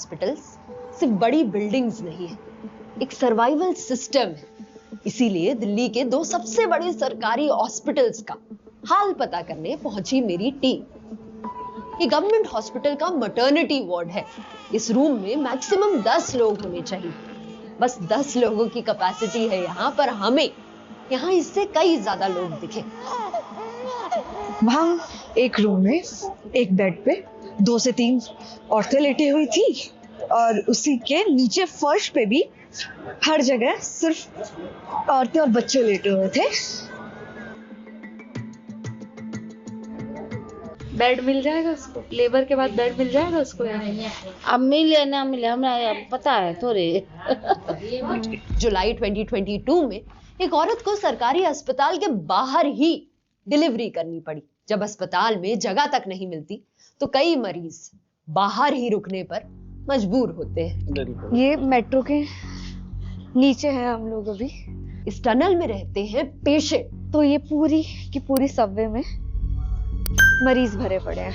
Hospitals सिर्फ बड़ी buildings नहीं है, एक सर्वाइवल सिस्टम है। इसीलिए दिल्ली के 2 सबसे बड़े सरकारी हॉस्पिटल्स का हाल पता करने पहुंची मेरी टीम। ये गवर्नमेंट हॉस्पिटल का मैटरनिटी वार्ड है। इस रूम में मैक्सिमम 10 लोग होने चाहिए। बस 10 लोगों की कैपेसिटी है यहाँ पर, हमें यहाँ इससे कई ज्यादा लोग दिखे। वहां एक रूम में एक बेड पे 2 से 3 औरतें लेटी हुई थी और उसी के नीचे फर्श पे भी हर जगह सिर्फ औरतें और बच्चे लेटे हुए थे। बेड मिल जाएगा उसको, लेबर के बाद बेड मिल जाएगा उसको यहाँ? अब मिले ना मिले हमें पता है थोड़े। जुलाई 2022 में एक औरत को सरकारी अस्पताल के बाहर ही डिलीवरी करनी पड़ी। जब अस्पताल में जगह तक नहीं मिलती तो कई मरीज बाहर ही रुकने पर मजबूर होते हैं। ये मेट्रो के नीचे है हम लोग अभी। इस टनल में रहते हैं पेशेंट। तो ये पूरी की पूरी सबवे में मरीज भरे पड़े हैं।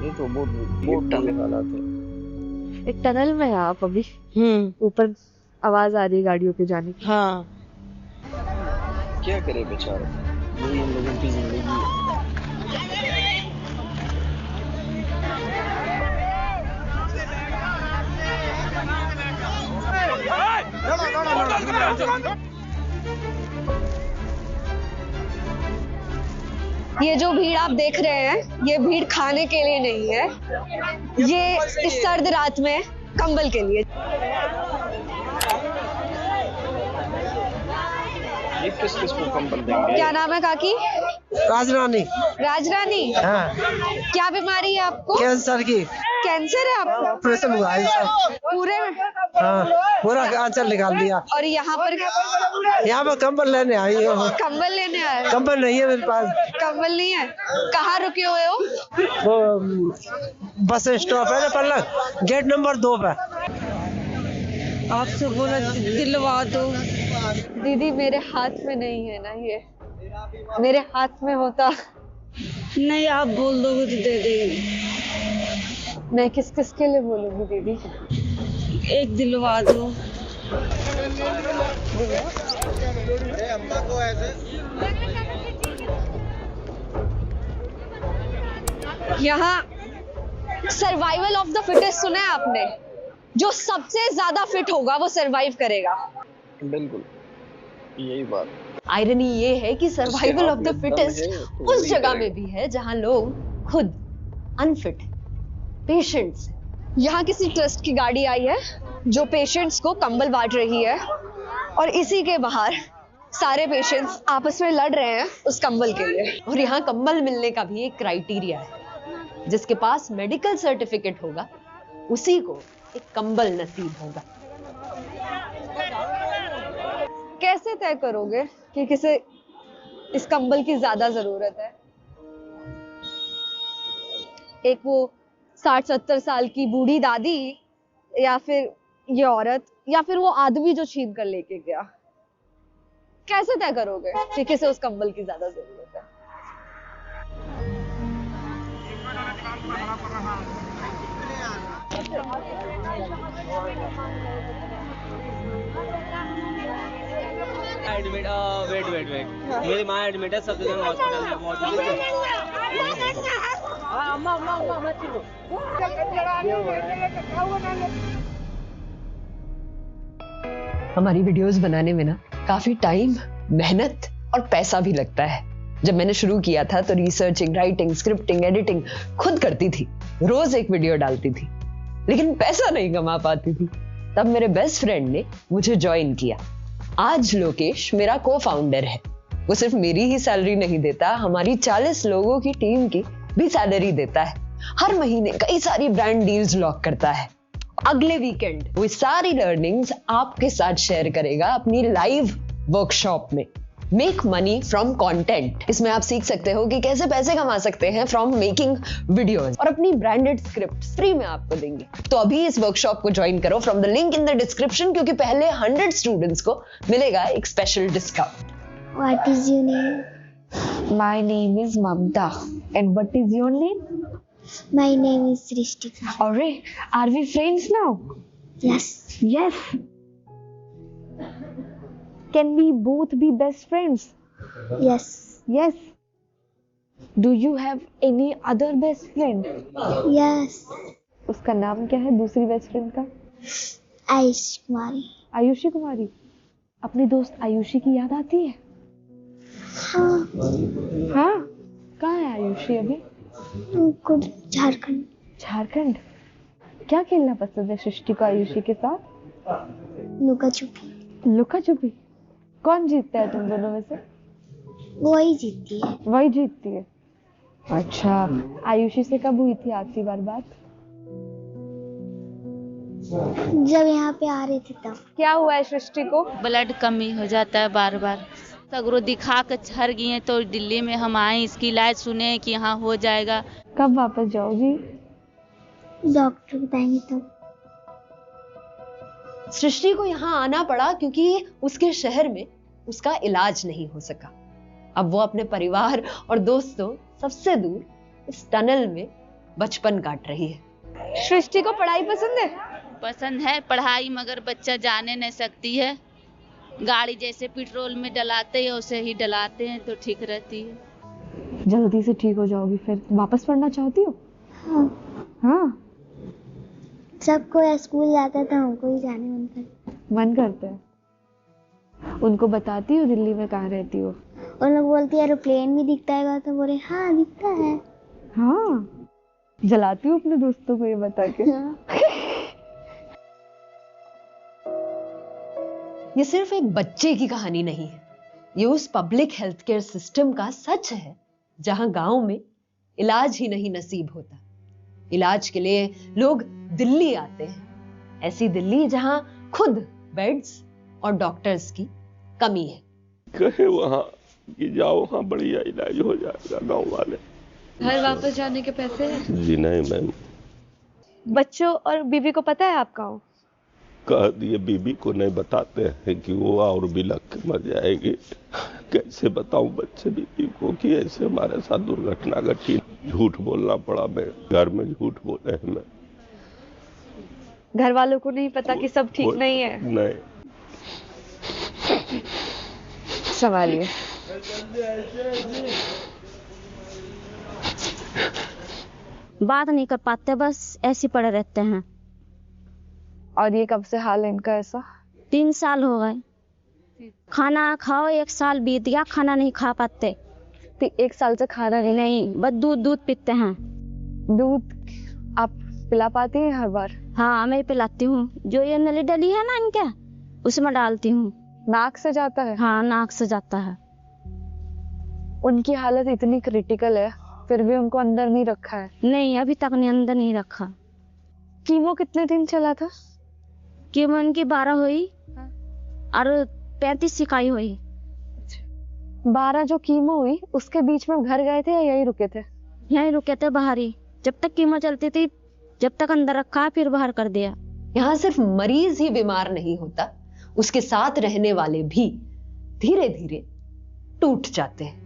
ये तो बहुत हालात है। एक टनल में है आप अभी। ऊपर आवाज आ रही है गाड़ियों के जाने की। हाँ क्या करे बेचारे, यही हम लोगों की जिंदगी है। ये जो भीड़ आप देख रहे हैं, ये भीड़ खाने के लिए नहीं है, ये इस सर्द रात में कंबल के लिए। ये किस को कंबल देंगे? क्या नाम है काकी? राजरानी। राजरानी? हाँ। क्या बीमारी है आपको? कैंसर की। कैंसर है आपको? ऑपरेशन हुआ है सर। पूरे? हाँ, पूरा आंचल निकाल दिया। और यहाँ पर कंबल लेने आई हो। कंबल लेने आए? कंबल नहीं है मेरे पास। कंबल नहीं है? कहाँ रुके हुए हो? वो बस स्टॉप है ना पल्लक, गेट नंबर 2 पे। आपसे बोला दिलवा दो। दीदी मेरे हाथ में नहीं है ना, ये मेरे हाथ में होता। नहीं आप बोल दोगे तो दे देंगे। मैं किस किस के लिए बोलूंगी दीदी? एक दिलवा दो। यहाँ सर्वाइवल ऑफ द फिटेस्ट सुना है आपने? जो सबसे ज्यादा फिट होगा वो सरवाइव करेगा। बिल्कुल यही बात। आयरनी ये है कि सर्वाइवल ऑफ द फिटेस्ट उस जगह में भी है जहां लोग खुद अनफिट पेशेंट्स। यहाँ किसी ट्रस्ट की गाड़ी आई है जो पेशेंट्स को कंबल बांट रही है और इसी के बाहर सारे पेशेंट्स आपस में लड़ रहे हैं उस कंबल के लिए। और यहाँ कंबल मिलने का भी एक क्राइटेरिया है, जिसके पास मेडिकल सर्टिफिकेट होगा उसी को एक कंबल नसीब होगा। कैसे तय करोगे कि किसे इस कंबल की ज्यादा जरूरत है? एक वो 60-70 साल की बूढ़ी दादी, या फिर ये औरत, या फिर वो आदमी जो छीन कर लेके गया? कैसे तय करोगे कि किसे उस कंबल की ज्यादा जरूरत है? एडमिट वेट मेरी माँ एडमिट है सफदरजंग हॉस्पिटल में। हमारी वीडियोस बनाने में ना काफी टाइम, मेहनत और पैसा भी लगता है। जब मैंने शुरू किया था तो रिसर्चिंग, राइटिंग, स्क्रिप्टिंग, एडिटिंग खुद करती थी, रोज एक वीडियो डालती थी, लेकिन पैसा नहीं कमा पाती थी। तब मेरे बेस्ट फ्रेंड ने मुझे ज्वाइन किया। आज लोकेश मेरा को फाउंडर है। वो सिर्फ मेरी ही सैलरी नहीं देता, हमारी 40 लोगों की टीम की भी सैलरी देता है। हर महीने कई सारी ब्रांड डील्स लॉक करता है। अगले वीकेंड वो सारी लर्निंग्स आपके साथ शेयर करेगा अपनी लाइव वर्कशॉप में, मेक मनी फ्रॉम कंटेंट। इसमें आप सीख सकते हो कि कैसे पैसे कमा सकते हैं फ्रॉम मेकिंग वीडियोस, और अपनी ब्रांडेड स्क्रिप्ट फ्री में आपको देंगे। तो अभी इस वर्कशॉप को ज्वाइन करो from the link in the description, क्योंकि पहले 100 स्टूडेंट्स को मिलेगा एक special discount. What is your name? My name is Mamta. And what is your name? My name is Srishtika. Alright, are we friends now? Yes. Yes. Can we both be best friends? Yes. Yes. Do you have any other best friend? Yes. उसका नाम क्या है दूसरी best friend का? आयुष कुमारी. आयुषी कुमारी. अपनी दोस्त आयुषी की याद आती है? हाँ. हाँ? कहाँ है आयुषी अभी? कुछ झारखंड. झारखंड. क्या खेलना पसंद है सृष्टि को आयुषी के साथ? लुका छुपी. लुका छुपी. कौन जीतता है तुम दोनों में से? वही जीतती है. वही जीतती है. अच्छा, आयुषी से कब हुई थी आखिरी बार बात? जब यहाँ पे आ रहे थे तब. क्या हुआ है सृष्टि को? ब्लड कमी हो जाता है बार बार. सगरो दिखा कर छर गई है तो दिल्ली में हम आए, इसकी इलाज सुने कि यहाँ हो जाएगा. कब वापस जाओगी? डॉक्टर बताएंगे तब. सृष्टि को यहाँ आना पड़ा क्योंकि उसके शहर में उसका इलाज नहीं हो सका. अब वो अपने परिवार और दोस्तों सबसे दूर इस टनल में बचपन काट रही है. सृष्टि को पढ़ाई पसंद है? पसंद है पढ़ाई, मगर बच्चा जाने नहीं सकती है. गाड़ी जैसे पेट्रोल में डलाते हैं उसे ही डलाते हैं तो ठीक रहती है. जल्दी से ठीक हो जाओगी फिर वापस पढ़ना चाहती हो? हाँ. हाँ. सबको स्कूल जाता था, हमको ही जाने मन करता है. उनको बताती हो दिल्ली में कहाँ रहती हो? उन लोग बोलती है एरोप्लेन भी दिखता है तो बोले हाँ दिखता है. हाँ. जलाती हूँ अपने दोस्तों को ये बता के. ये सिर्फ एक बच्चे की कहानी नहीं है, ये उस पब्लिक हेल्थ केयर सिस्टम का सच है जहां गांव में इलाज ही नहीं नसीब होता. इलाज के लिए लोग दिल्ली आते हैं, ऐसी दिल्ली जहां खुद बेड्स और डॉक्टर्स की कमी है. कहे वहां कि जाओ, वहां बढ़िया इलाज हो जाएगा. गांव वाले घर वापस जाने के पैसे हैं? जी नहीं मैम. बच्चों और बीबी को पता है आप कहाँ हो? कह दिए बीबी को नहीं बताते हैं कि वो और भी लग के मर जाएगी. कैसे बताऊं बच्चे बीबी को कि ऐसे हमारे साथ दुर्घटना घटी. झूठ बोलना पड़ा. मैं घर में झूठ बोले हैं. मैं घर वालों को नहीं पता कि सब ठीक नहीं है? नहीं. संभालिए. बात नहीं कर पाते, बस ऐसे पड़े रहते हैं. और ये कब से हाल है इनका ऐसा? 3 साल हो गए. खाना खाओ 1 साल बीत गया, खाना नहीं खा पाते. 1 साल से खाना नहीं, बस दूध पीते हैं. दूध आप पिला पाती हैं हर बार? हाँ मैं पिलाती हूँ. जो ये नली डली है ना इनके, उसमें डालती हूँ. नाक से जाता है? हाँ नाक से जाता है. उनकी हालत इतनी क्रिटिकल है फिर भी उनको अंदर नहीं रखा है? नहीं अभी तक नहीं अंदर नहीं रखा. कीमो कितने दिन चला था? कीमो इनकी 12 हुई और 35 सिकाई हुई. 12 जो कीमो हुई उसके बीच में घर गए थे या यही रुके थे? यहीं रुके थे बाहर ही. जब तक कीमो चलती थी जब तक अंदर रखा फिर बाहर कर दिया. यहाँ सिर्फ मरीज ही बीमार नहीं होता, उसके साथ रहने वाले भी धीरे धीरे टूट जाते हैं.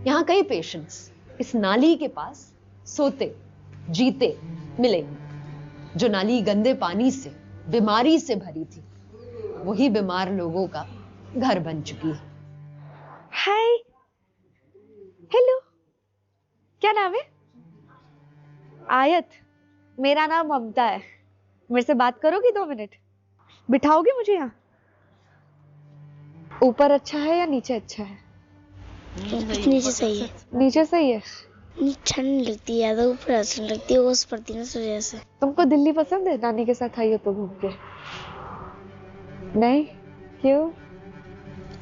यहाँ कई पेशेंट्स इस नाली के पास सोते जीते मिलेंगे. जो नाली गंदे पानी से बीमारी से भरी थी वही बीमार लोगों का घर बन चुकी है. हाय. हेलो. क्या नाम है? आयत. मेरा नाम ममता है. मेरे से बात करोगी 2 मिनट? बिठाओगे मुझे यहाँ? ऊपर अच्छा है या नीचे अच्छा है? नीचे सही है. नीचे सही है. ठंड लगती है ज्यादा, ऊपर अच्छा लगती है, ओस पड़ती है ना इस वजह से. तुमको दिल्ली पसंद है? नानी के साथ आई हो तो घूम के? नहीं. क्यों?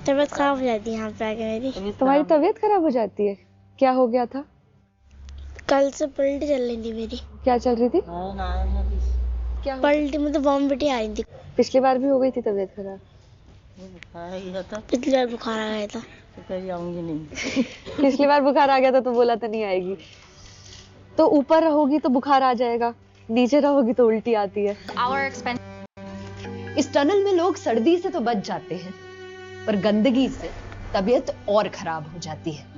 तबीयत खराब हो जाती है यहाँ पे आके मेरी. तुम्हारी तबीयत खराब हो जाती है? क्या हो गया था? कल से पलटी चल रही थी मेरी. क्या चल रही थी? क्या पलटी मतलब वॉमिट आ रही थी. पिछली बार भी हो गई थी तबीयत खराब? पिछली बार बुखार आ गया था. पिछली बार बुखार आ गया था तो बोला था नहीं आएगी. तो ऊपर रहोगी तो बुखार आ जाएगा, नीचे रहोगी तो उल्टी आती है. इस टनल में लोग सर्दी से तो बच जाते हैं, पर गंदगी से तबीयत और खराब हो जाती है।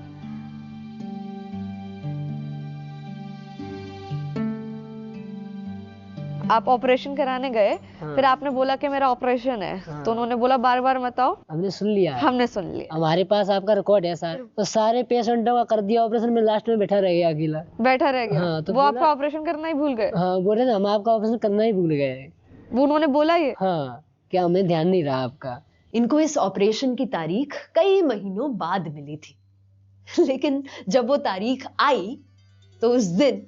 आप ऑपरेशन कराने गए, फिर आपने बोला कि मेरा ऑपरेशन है, तो उन्होंने बोला बार बार मत आओ। हमने सुन लिया, हमने सुन लिया। हमारे पास आपका रिकॉर्ड है सर, तो सारे पेशेंटों का कर दिया ऑपरेशन में, लास्ट में बैठा रह गया अकेला। बैठा रह गया। हाँ, तो वो आपका ऑपरेशन करना ही भूल गए। हाँ, बोले हम आपका ऑपरेशन करना ही भूल गए। वो उन्होंने बोला ये? हाँ, क्या हमें ध्यान नहीं रहा आपका। इनको इस ऑपरेशन की तारीख कई महीनों बाद मिली थी, लेकिन जब वो तारीख आई तो उस दिन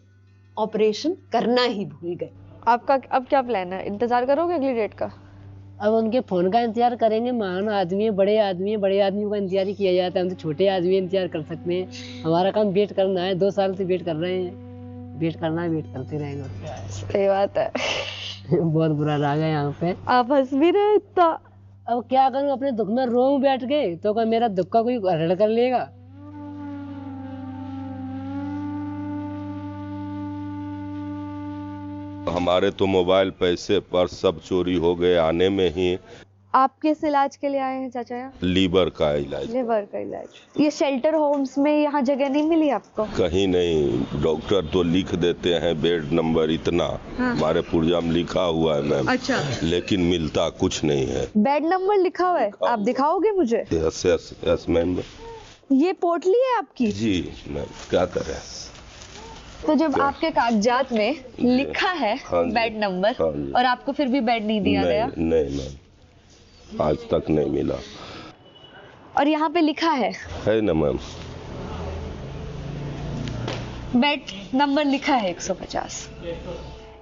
ऑपरेशन करना ही भूल गए। आपका अब क्या प्लान है? इंतजार करोगे अगली डेट का? अब उनके फोन का इंतजार करेंगे। महान आदमी है, बड़े आदमी है, बड़े आदमियों का इंतजार ही किया जाता है। हम तो छोटे आदमी इंतजार कर सकते हैं। हमारा काम वेट करना है। 2 साल से वेट कर रहे हैं। वेट करना है, वेट करते रहेंगे। सही बात है। बहुत बुरा लगा यहाँ पे। आप हंस भी रहे इतना। अब क्या करूँ, अपने दुख में रो बैठ गए तो क्या मेरा दुख का कोई हरण कर लेगा? हमारे तो मोबाइल, पैसे, पर्स सब चोरी हो गए आने में ही। आप किस इलाज के लिए आए हैं चाचा? लीवर का इलाज। लीवर का इलाज। ये शेल्टर होम्स में यहाँ जगह नहीं मिली आपको? कहीं नहीं, डॉक्टर तो लिख देते हैं बेड नंबर इतना। हाँ। हमारे पुर्जा में लिखा हुआ है मैम। अच्छा। लेकिन मिलता कुछ नहीं है। बेड नंबर लिखा हुआ है? आप दिखाओगे मुझे? Yes ma'am. ये पोटली है आपकी? जी मैम, क्या करें। तो जब आपके कागजात में लिखा है बेड नंबर, और आपको फिर भी बेड नहीं दिया गया? नहीं मैम, आज तक नहीं मिला। और यहाँ पे लिखा है ना मैम, बेड नंबर लिखा है 150।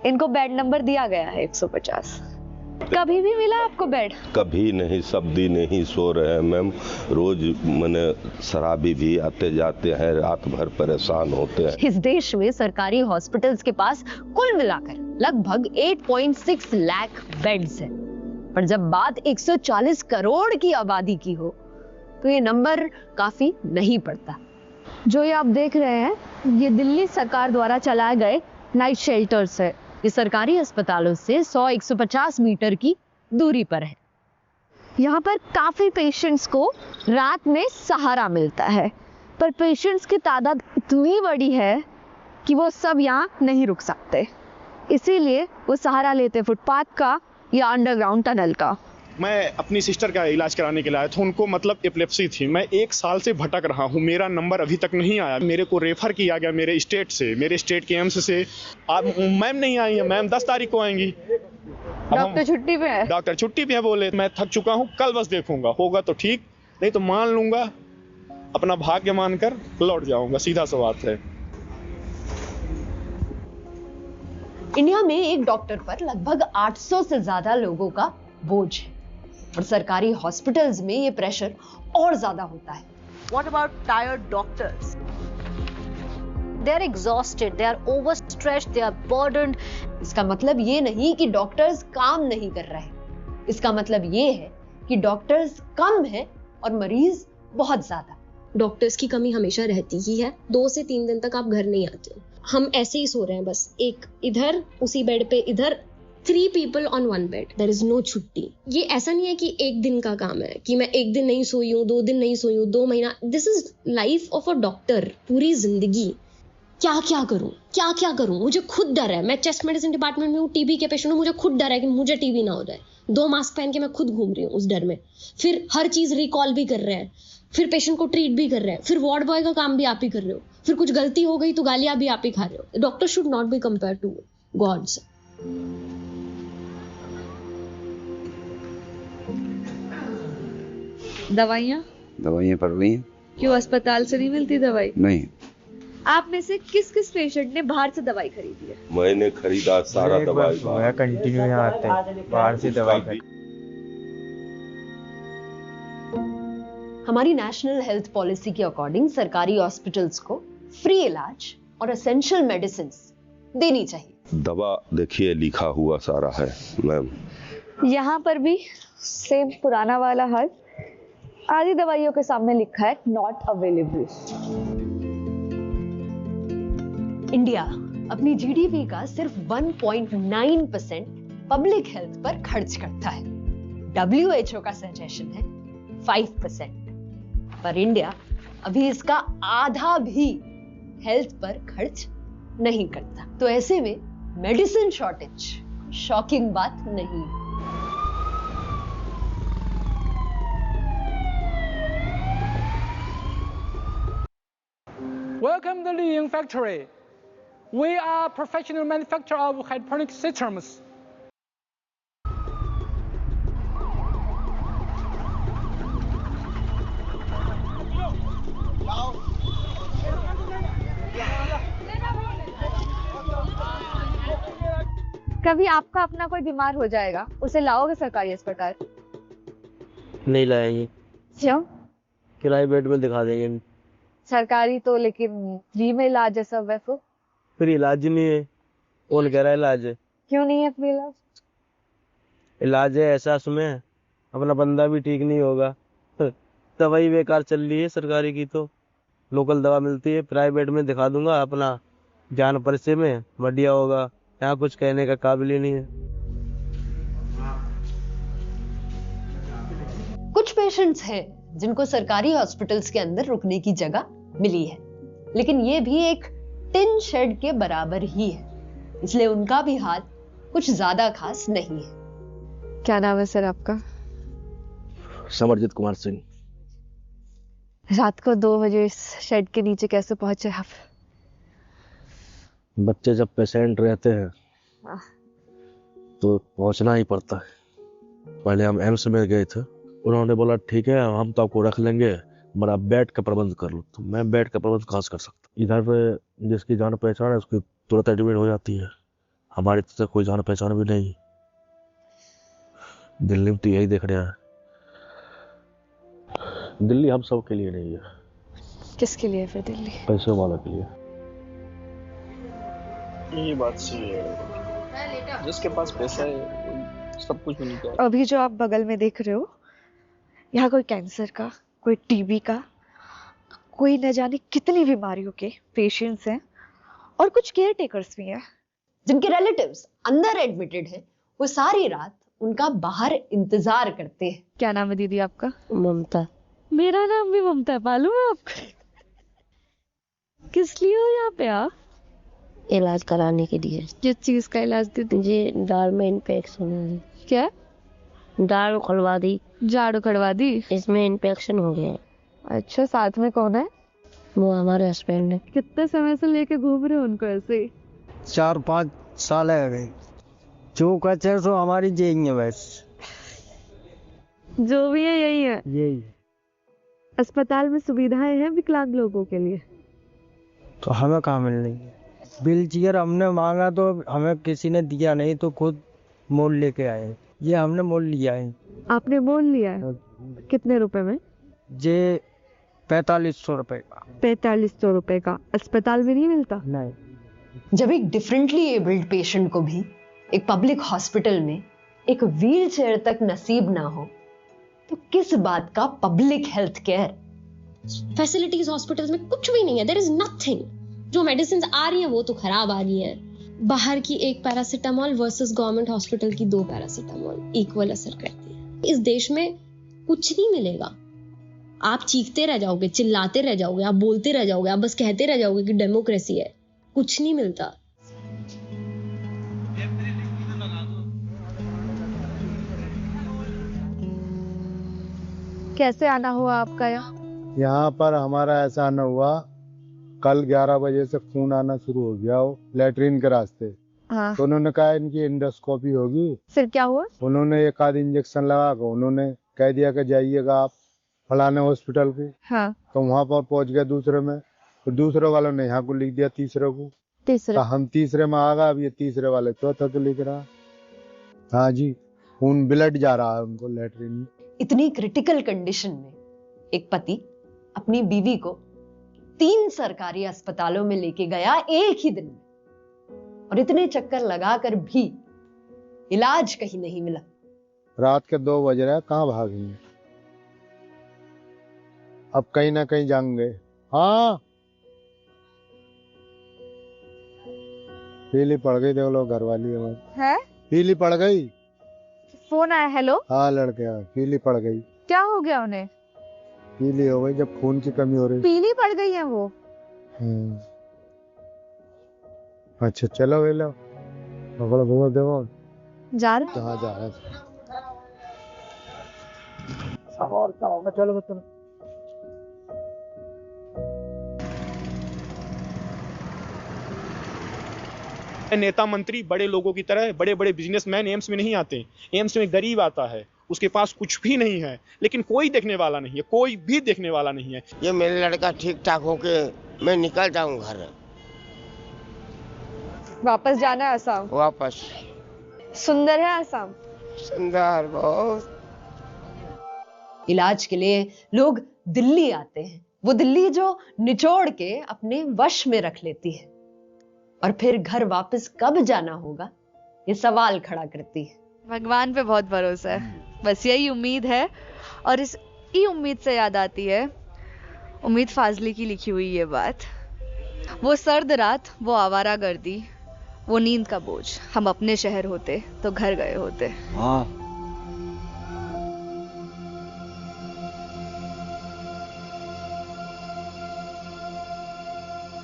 इनको बेड नंबर दिया गया है 150। कभी भी मिला आपको बेड? कभी नहीं, सब दिन ही सो रहे हैं मैम। रोज मैंने शराबी भी आते जाते हैं, रात भर परेशान होते हैं। इस देश में सरकारी हॉस्पिटल्स के पास कुल मिलाकर लगभग 8.6 लाख बेड्स हैं, पर जब बात 140 करोड़ की आबादी की हो तो ये नंबर काफी नहीं पड़ता। जो ये आप देख रहे हैं, ये दिल्ली सरकार द्वारा चलाए गए नाइट शेल्टर्स है। ये सरकारी अस्पतालों से 100-150 मीटर की दूरी पर है। यहाँ पर काफी पेशेंट्स को रात में सहारा मिलता है, पर पेशेंट्स की तादाद इतनी बड़ी है कि वो सब यहाँ नहीं रुक सकते, इसीलिए वो सहारा लेते फुटपाथ का या अंडरग्राउंड टनल का। मैं अपनी सिस्टर का इलाज कराने के लिए आया था। उनको मतलब एपिलेप्सी थी। मैं 1 साल से भटक रहा हूँ, मेरा नंबर अभी तक नहीं आया। मेरे को रेफर किया गया मेरे स्टेट से, मेरे स्टेट के एम्स से। आप मैम नहीं आई है, मैम 10 तारीख को आएंगी। डॉक्टर छुट्टी पे है? डॉक्टर छुट्टी पे है बोले। मैं थक चुका हूँ, कल बस देखूंगा, होगा तो ठीक, नहीं तो मान लूंगा, अपना भाग्य मानकर लौट जाऊंगा। सीधा सा बात है। इंडिया में एक डॉक्टर पर लगभग 800 से ज्यादा लोगों का बोझ है, और सरकारी हॉस्पिटल्स में ये प्रेशर और ज्यादा होता है। What about tired doctors? They are exhausted, they are overstretched, they are burdened. इसका मतलब ये नहीं कि डॉक्टर्स काम नहीं कर रहे, इसका मतलब ये है कि डॉक्टर्स कम है और मरीज बहुत ज्यादा। डॉक्टर्स की कमी हमेशा रहती ही है। 2 से 3 दिन तक आप घर नहीं आते हो। हम ऐसे ही सो रहे हैं, बस एक इधर, उसी बेड पे इधर, 3 people on 1 bed. There is no छुट्टी। ये ऐसा नहीं है कि 1 दिन का काम है कि मैं 1 दिन नहीं सोई हूँ, 2 दिन नहीं सोई हूँ, 2 महीना। This is life of a doctor. पूरी जिंदगी क्या क्या करूँ, मुझे खुद डर है। मैं चेस्ट मेडिसिन डिपार्टमेंट में हूँ, टीबी के पेशेंट हूँ, मुझे खुद डर है कि मुझे टीबी ना हो जाए। 2 मास्क पहन के मैं खुद घूम रही हूँ उस डर में। फिर हर चीज रिकॉल भी कर रहे हैं, फिर पेशेंट को ट्रीट भी कर रहे हैं, फिर वार्ड बॉय का काम भी आप ही कर रहे हो, फिर कुछ गलती हो गई तो गालियां भी आप ही खा रहे हो। Doctor should not be compare to gods. दवाइयाँ पड़ रही हैं। क्यों, अस्पताल से नहीं मिलती दवाई? नहीं। आप में से किस किस पेशेंट ने बाहर से दवाई खरीदी है? मैंने खरीदा सारा दवाई। कंटिन्यू यहाँ आते हैं, बाहर से दवाई खरीद। हमारी नेशनल हेल्थ पॉलिसी के अकॉर्डिंग सरकारी हॉस्पिटल्स को फ्री इलाज और एसेंशियल मेडिसिन देनी चाहिए। दवा देखिए लिखा हुआ सारा है मैम। यहाँ पर भी सेम पुराना वाला हाल। आधी दवाइयों के सामने लिखा है नॉट अवेलेबल। इंडिया अपनी जीडीपी का सिर्फ 1.9% पब्लिक हेल्थ पर खर्च करता है। WHO का सजेशन है 5%, पर इंडिया अभी इसका आधा भी हेल्थ पर खर्च नहीं करता। तो ऐसे में मेडिसिन शॉर्टेज शॉकिंग बात नहीं। Welcome to Li Ying Factory. We are professional manufacturer of hydroponic systems. कभी आपका अपना कोई बीमार हो जाएगा, उसे लाओगे सरकारी अस्पताल? नहीं लाएंगे। क्यों? किराए बेड में दिखा देंगे। सरकारी तो लेकिन फ्री में इलाज है सब है तो। फिर इलाज नहीं है। कौन कह रहा है इलाज है? क्यों नहीं है फ्री इलाज? इलाज है एहसास में, अपना बंदा भी ठीक नहीं होगा। दवाई बेकार चल रही है सरकारी की, तो लोकल दवा मिलती है। प्राइवेट में दिखा दूंगा, अपना जान परिचय में बढ़िया होगा। यहाँ कुछ कहने का काबिल ही नहीं है। कुछ पेशेंट्स हैं जिनको सरकारी हॉस्पिटल्स के अंदर रुकने की जगह मिली है, लेकिन ये भी एक टिन शेड के बराबर ही है, इसलिए उनका भी हाल कुछ ज्यादा खास नहीं है। क्या नाम है सर आपका? समरजीत कुमार सिंह। रात को 2 बजे इस शेड के नीचे कैसे पहुंचे आप? बच्चे जब पेशेंट रहते हैं तो पहुंचना ही पड़ता है। पहले हम एम्स में गए थे, उन्होंने बोला ठीक है हम तो आपको रख लेंगे, मगर बेड का प्रबंध कर लो। तो मैं बेड का प्रबंध कहाँ से कर सकता? इधर जिसकी जान पहचान है उसकी तुरंत एडमिट हो जाती है, हमारी तो कोई जान पहचान भी नहीं। दिल्ली में तो यही देख रहा है। दिल्ली हम सब के लिए नहीं है। किसके लिए फिर दिल्ली? पैसे वालों के लिए। ये बात सही है, जिसके पास पैसा है सब कुछ मिलता है। अभी जो आप बगल में देख रहे हो, यहाँ कोई कैंसर का, कोई टीबी का, कोई न जाने कितनी बीमारियों के पेशेंट्स हैं और कुछ केयर टेकर्स भी हैं जिनके रिलेटिव्स अंदर एडमिटेड हैं। वो सारी रात उनका बाहर इंतजार करते हैं। क्या नाम है दीदी आपका? ममता। मेरा नाम भी ममता है, मालूम है आपको? किस लिए हो यहाँ पे आप? इलाज कराने के लिए। किस चीज का इलाज दीदी? जी दाढ़ में इन्फेक्शन है। क्या? दाढ़ उखड़वा दी। जाड़ उखड़वा दी? इसमें इन्फेक्शन हो गया। अच्छा, साथ में कौन है? वो हमारे हस्बैंड है। कितने समय से लेके घूम रहे हो उनको ऐसे? 4-5 साल है गए। जो कहते हैं तो हमारी यही है, बस जो भी है यही है। यही अस्पताल में सुविधाएं हैं विकलांग लोगों के लिए, तो हमें कहाँ मिल रही है? व्हील चेयर हमने मांगा तो हमें किसी ने दिया नहीं, तो खुद मोल लेके आए। ये हमने मोल लिया है। आपने मोल लिया है? कितने रुपए में? ये 4500 रुपए का। 4500 रुपए का अस्पताल में नहीं मिलता? नहीं। जब एक डिफरेंटली एबल्ड पेशेंट को भी एक पब्लिक हॉस्पिटल में एक व्हील चेयर तक नसीब ना हो, तो किस बात का public health care? Facilities hospitals में कुछ भी नहीं है, देयर इज नथिंग। जो मेडिसिन आ रही है वो तो खराब आ रही है। बाहर की एक पैरासीटामोल वर्सेस गवर्नमेंट हॉस्पिटल की 2 पैरासीटामोल इक्वल असर करती है। इस देश में कुछ नहीं मिलेगा। आप चीखते रह जाओगे, चिल्लाते रह जाओगे, आप बोलते रह जाओगे, आप बस कहते रह जाओगे कि डेमोक्रेसी है, कुछ नहीं मिलता। कैसे आना हुआ आपका यहाँ पर? हमारा ऐसा आना हुआ, कल 11 बजे से खून आना शुरू हो गया हो लेटरिन के रास्ते। हाँ। तो उन्होंने कहा इनकी एंडोस्कोपी होगी। फिर क्या हुआ? उन्होंने 1 आध इंजेक्शन लगा कर उन्होंने कह दिया कि जाइएगा आप फलाने हॉस्पिटल के। हाँ। तो वहाँ पर पहुँच गया दूसरे में, तो दूसरे वालों ने यहाँ को लिख दिया तीसरे को। तीसरे? तो हम तीसरे में आ गए, अब ये तीसरे वाले चौथा तो लिख रहा। हाँ जी, खून ब्लड जा रहा है उनको लेटरिन में। इतनी क्रिटिकल कंडीशन में एक पति अपनी बीवी को 3 सरकारी अस्पतालों में लेके गया एक ही दिन में, और इतने चक्कर लगाकर भी इलाज कहीं नहीं मिला। रात के 2 बज रहे, कहाँ भागेंगे? अब कहीं ना कहीं जाएंगे। हाँ, पीली पड़ गई, देख लो घर वाली है। है? पीली पड़ गई। फोन आया। हेलो। हाँ लड़के पीली पड़ गई। क्या हो गया उन्हें? पीली हो गई जब खून की कमी हो रही। पीली पड़ गई है वो? अच्छा चलो वे लो पकड़ो घूमो देखो। जा रहे? हाँ जा रहे। और क्या होगा, चलो चलो। नेता मंत्री बड़े लोगों की तरह बड़े बड़े बिजनेसमैन एम्स में नहीं आते। एम्स में गरीब आता है, उसके पास कुछ भी नहीं है, लेकिन कोई देखने वाला नहीं है, कोई भी देखने वाला नहीं है। ये मेरा लड़का ठीक ठाक होके मैं निकल जाऊं घर। वापस जाना है असम? वापस। सुंदर है असम? सुंदर बहुत। इलाज के लिए लोग दिल्ली आते हैं, वो दिल्ली जो निचोड़ के अपने वश में रख लेती है, और फिर घर वापस कब जाना होगा ये सवाल खड़ा करती है। भगवान पे बहुत भरोसा है, बस यही उम्मीद है। और इस उम्मीद से याद आती है उम्मीद फाजली की लिखी हुई ये बात, वो सर्द रात, वो आवारागर्दी, वो नींद का बोझ, हम अपने शहर होते तो घर गए होते। हाँ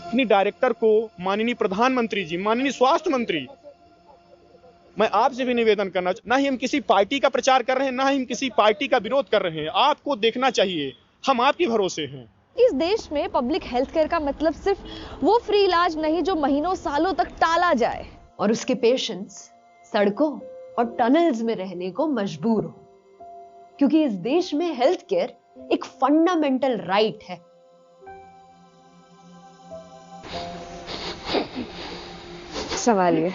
अपनी डायरेक्टर को माननीय प्रधानमंत्री जी, माननीय स्वास्थ्य मंत्री, मैं आपसे भी निवेदन करना, ना ही हम किसी पार्टी का प्रचार कर रहे हैं, ना ही हम किसी पार्टी का विरोध कर रहे हैं, आपको देखना चाहिए, हम आपके भरोसे हैं। इस देश में पब्लिक हेल्थ केयर का मतलब सिर्फ वो फ्री इलाज नहीं जो महीनों सालों तक टाला जाए और उसके पेशेंट्स सड़कों और टनल्स में रहने को मजबूर हो, क्योंकि इस देश में हेल्थ केयर एक फंडामेंटल राइट है। संभालिए।